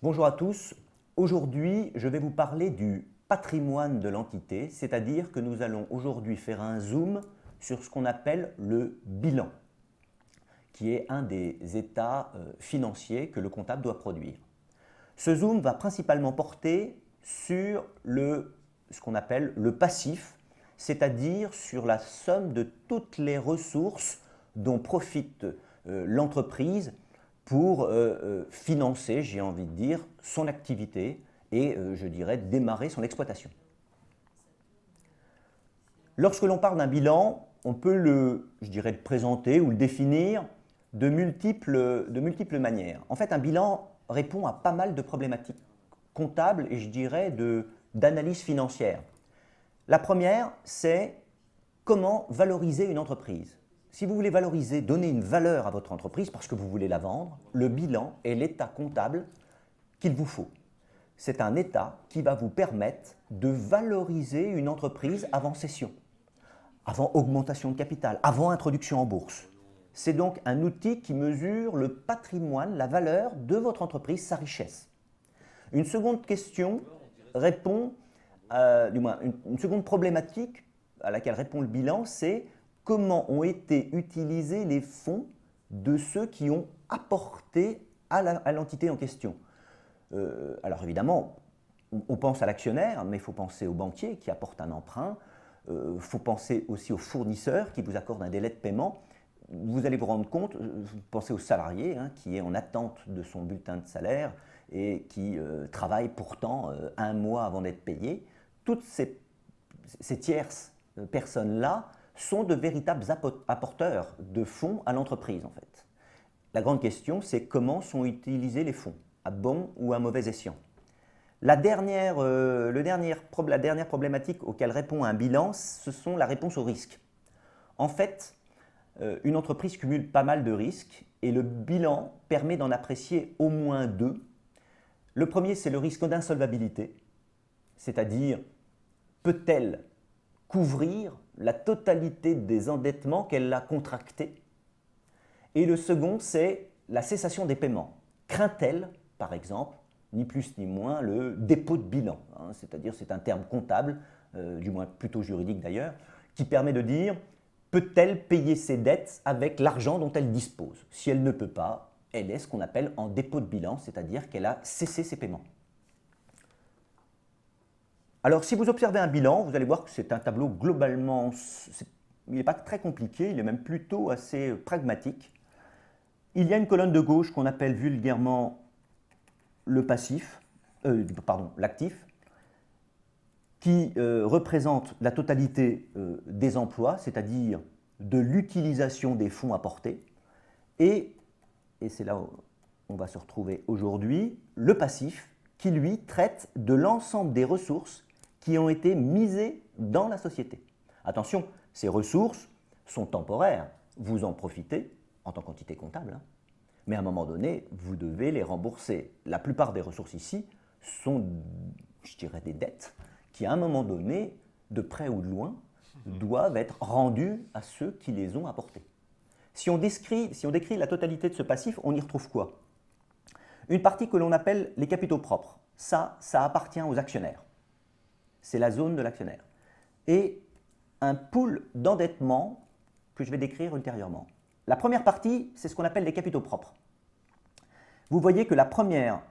Bonjour à tous. Aujourd'hui, je vais vous parler du patrimoine de l'entité, c'est-à-dire que nous allons aujourd'hui faire un zoom sur ce qu'on appelle le bilan, qui est un des états financiers que le comptable doit produire. Ce zoom va principalement porter sur ce qu'on appelle le passif, c'est-à-dire sur la somme de toutes les ressources dont profite l'entreprise pour financer, j'ai envie de dire, son activité et, je dirais, démarrer son exploitation. Lorsque l'on parle d'un bilan, on peut le présenter ou le définir de multiples manières. En fait, un bilan répond à pas mal de problématiques comptables et je dirais d'analyse financière. La première, c'est comment valoriser une entreprise. Si vous voulez valoriser, donner une valeur à votre entreprise parce que vous voulez la vendre, le bilan est l'état comptable qu'il vous faut. C'est un état qui va vous permettre de valoriser une entreprise avant cession, avant augmentation de capital, avant introduction en bourse. C'est donc un outil qui mesure le patrimoine, la valeur de votre entreprise, sa richesse. Une seconde question répond, une seconde problématique à laquelle répond le bilan, c'est comment ont été utilisés les fonds de ceux qui ont apporté à l'entité en question. Alors évidemment, on pense à l'actionnaire, mais il faut penser au banquier qui apporte un emprunt, il faut penser aussi au fournisseur qui vous accorde un délai de paiement. Vous allez vous rendre compte, vous pensez au salarié qui est en attente de son bulletin de salaire et qui travaille pourtant un mois avant d'être payé. Toutes ces tierces personnes-là sont de véritables apporteurs de fonds à l'entreprise en fait. La grande question, c'est comment sont utilisés les fonds, à bon ou à mauvais escient. La dernière problématique auquel répond un bilan, ce sont la réponse au risque. En fait, une entreprise cumule pas mal de risques et le bilan permet d'en apprécier au moins deux. Le premier, c'est le risque d'insolvabilité, c'est-à-dire peut-elle couvrir la totalité des endettements qu'elle a contractés. Et le second, c'est la cessation des paiements. Craint-elle, par exemple, ni plus ni moins, le dépôt de bilan, c'est-à-dire c'est un terme comptable, du moins plutôt juridique d'ailleurs, qui permet de dire peut-elle payer ses dettes avec l'argent dont elle dispose. Si elle ne peut pas, elle est ce qu'on appelle en dépôt de bilan, c'est-à-dire qu'elle a cessé ses paiements. Alors, si vous observez un bilan, vous allez voir que c'est un tableau globalement, il n'est pas très compliqué, il est même plutôt assez pragmatique. Il y a une colonne de gauche qu'on appelle vulgairement le passif, l'actif, qui représente la totalité des emplois, c'est-à-dire de l'utilisation des fonds apportés. Et c'est là où on va se retrouver aujourd'hui, le passif, qui lui traite de l'ensemble des ressources qui ont été misées dans la société. Attention, ces ressources sont temporaires, vous en profitez en tant qu'entité comptable, mais à un moment donné, vous devez les rembourser. La plupart des ressources ici sont, je dirais, des dettes qui à un moment donné, de près ou de loin, doivent être rendues à ceux qui les ont apportées. Si on décrit la totalité de ce passif, on y retrouve quoi? Une partie que l'on appelle les capitaux propres. Ça appartient aux actionnaires. C'est la zone de l'actionnaire. Et un pool d'endettement que je vais décrire ultérieurement. La première partie, c'est ce qu'on appelle les capitaux propres. Vous voyez que la première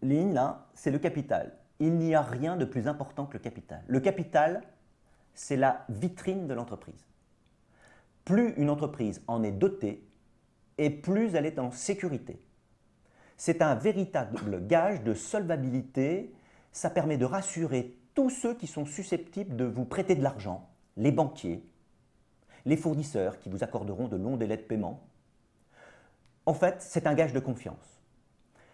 ligne, là, c'est le capital. Il n'y a rien de plus important que le capital. Le capital, c'est la vitrine de l'entreprise. Plus une entreprise en est dotée, et plus elle est en sécurité. C'est un véritable gage de solvabilité. Ça permet de rassurer tous ceux qui sont susceptibles de vous prêter de l'argent, les banquiers, les fournisseurs qui vous accorderont de longs délais de paiement. En fait, c'est un gage de confiance.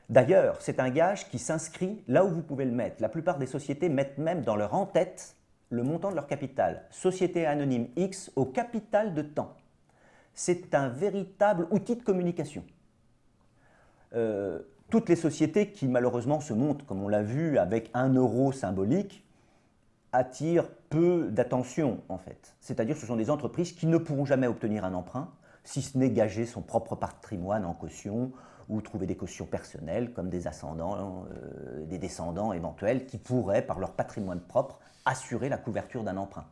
D'ailleurs, c'est un gage qui s'inscrit là où vous pouvez le mettre. La plupart des sociétés mettent même dans leur en-tête le montant de leur capital. Société anonyme X au capital de temps. C'est un véritable outil de communication. Toutes les sociétés qui malheureusement se montrent, comme on l'a vu, avec 1 euro symbolique, attirent peu d'attention en fait. C'est-à-dire que ce sont des entreprises qui ne pourront jamais obtenir un emprunt, si ce n'est gager son propre patrimoine en caution ou trouver des cautions personnelles comme des ascendants, des descendants éventuels qui pourraient, par leur patrimoine propre, assurer la couverture d'un emprunt.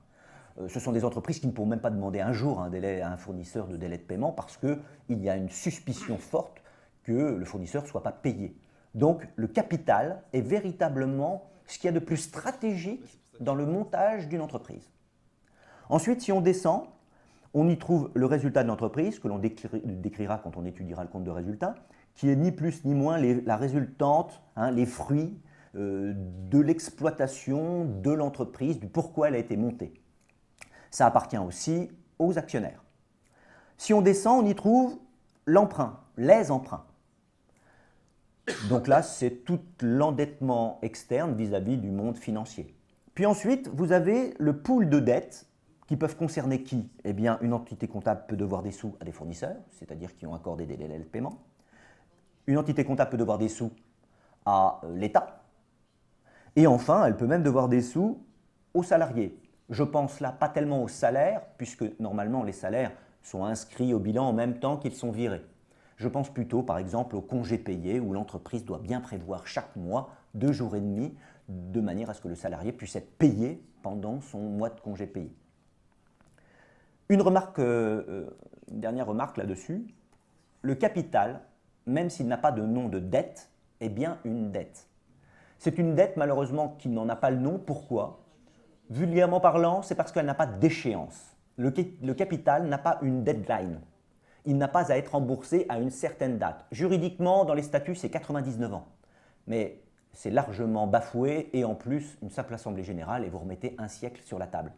Ce sont des entreprises qui ne pourront même pas demander un jour un délai à un fournisseur de délai de paiement parce qu'il y a une suspicion forte que le fournisseur ne soit pas payé. Donc le capital est véritablement ce qu'il y a de plus stratégique dans le montage d'une entreprise. Ensuite, si on descend, on y trouve le résultat de l'entreprise, que l'on décrira quand on étudiera le compte de résultat, qui est ni plus ni moins la résultante, les fruits de l'exploitation de l'entreprise, du pourquoi elle a été montée. Ça appartient aussi aux actionnaires. Si on descend, on y trouve l'emprunt, les emprunts. Donc là, c'est tout l'endettement externe vis-à-vis du monde financier. Puis ensuite, vous avez le pool de dettes qui peuvent concerner qui? Eh bien, une entité comptable peut devoir des sous à des fournisseurs, c'est-à-dire qui ont accordé des délais de paiement. Une entité comptable peut devoir des sous à l'État. Et enfin, elle peut même devoir des sous aux salariés. Je pense là pas tellement aux salaires, puisque normalement les salaires sont inscrits au bilan en même temps qu'ils sont virés. Je pense plutôt par exemple aux congés payés où l'entreprise doit bien prévoir chaque mois 2 jours et demi de manière à ce que le salarié puisse être payé pendant son mois de congé payé. Une dernière remarque là-dessus, le capital, même s'il n'a pas de nom de dette, est bien une dette. C'est une dette malheureusement qui n'en a pas le nom. Pourquoi? Vulgairement parlant, c'est parce qu'elle n'a pas d'échéance. Le capital n'a pas une deadline. Il n'a pas à être remboursé à une certaine date. Juridiquement, dans les statuts, c'est 99 ans. Mais c'est largement bafoué et en plus, une simple assemblée générale et vous remettez un siècle sur la table.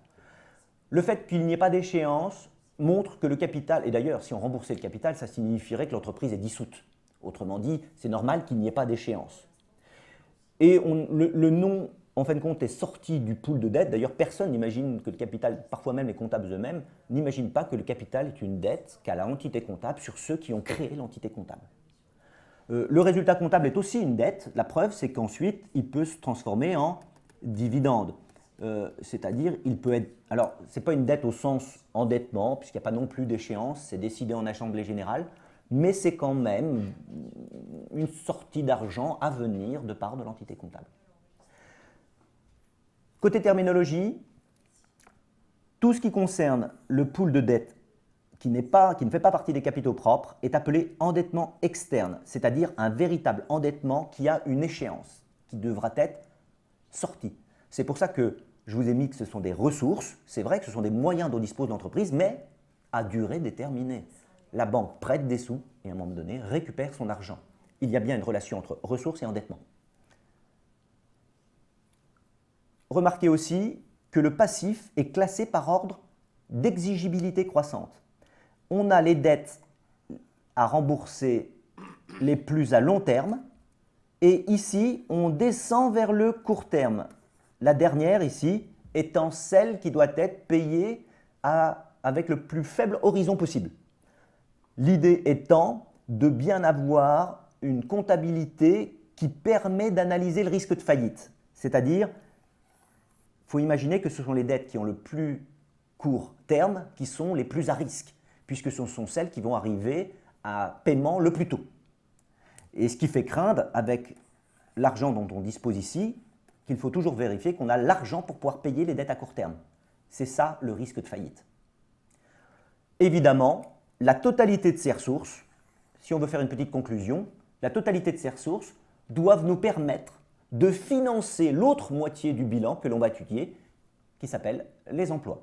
Le fait qu'il n'y ait pas d'échéance montre que le capital, et d'ailleurs, si on remboursait le capital, ça signifierait que l'entreprise est dissoute. Autrement dit, c'est normal qu'il n'y ait pas d'échéance. Et le nom, en fin de compte, est sorti du pool de dette. D'ailleurs, personne n'imagine que le capital, parfois même les comptables eux-mêmes, n'imaginent pas que le capital est une dette qu'a l'entité comptable sur ceux qui ont créé l'entité comptable. Le résultat comptable est aussi une dette. La preuve, c'est qu'ensuite, il peut se transformer en dividende. C'est-à-dire, il peut être… Alors, ce n'est pas une dette au sens endettement, puisqu'il n'y a pas non plus d'échéance, c'est décidé en assemblée générale, mais c'est quand même une sortie d'argent à venir de part de l'entité comptable. Côté terminologie, tout ce qui concerne le pool de dette qui ne fait pas partie des capitaux propres est appelé endettement externe, c'est-à-dire un véritable endettement qui a une échéance, qui devra être sorti. C'est pour ça que je vous ai mis que ce sont des ressources. C'est vrai que ce sont des moyens dont dispose l'entreprise, mais à durée déterminée. La banque prête des sous et à un moment donné récupère son argent. Il y a bien une relation entre ressources et endettement. Remarquez aussi que le passif est classé par ordre d'exigibilité croissante. On a les dettes à rembourser les plus à long terme et ici, on descend vers le court terme. La dernière ici étant celle qui doit être payée avec le plus faible horizon possible. L'idée étant de bien avoir une comptabilité qui permet d'analyser le risque de faillite. C'est-à-dire, il faut imaginer que ce sont les dettes qui ont le plus court terme qui sont les plus à risque, puisque ce sont celles qui vont arriver à paiement le plus tôt. Et ce qui fait craindre, avec l'argent dont on dispose ici, qu'il faut toujours vérifier qu'on a l'argent pour pouvoir payer les dettes à court terme. C'est ça le risque de faillite. Évidemment, la totalité de ces ressources, si on veut faire une petite conclusion, la totalité de ces ressources doivent nous permettre de financer l'autre moitié du bilan que l'on va étudier, qui s'appelle les emplois.